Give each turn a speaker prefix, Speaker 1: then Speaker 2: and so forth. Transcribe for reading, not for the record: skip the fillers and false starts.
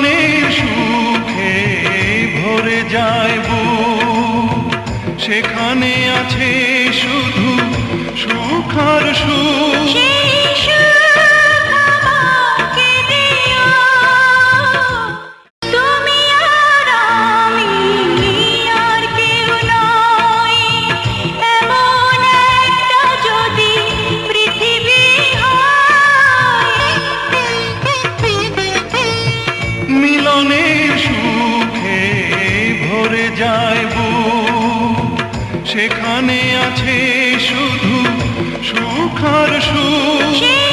Speaker 1: মিলনের সুখে ভরে যায় বুক, সেখানে আছে শুধু সুখ আর সুখ। মিলনের সুখে ভরে যায় বুক, সেখানে আছে শুধু সুখ আর সুখ।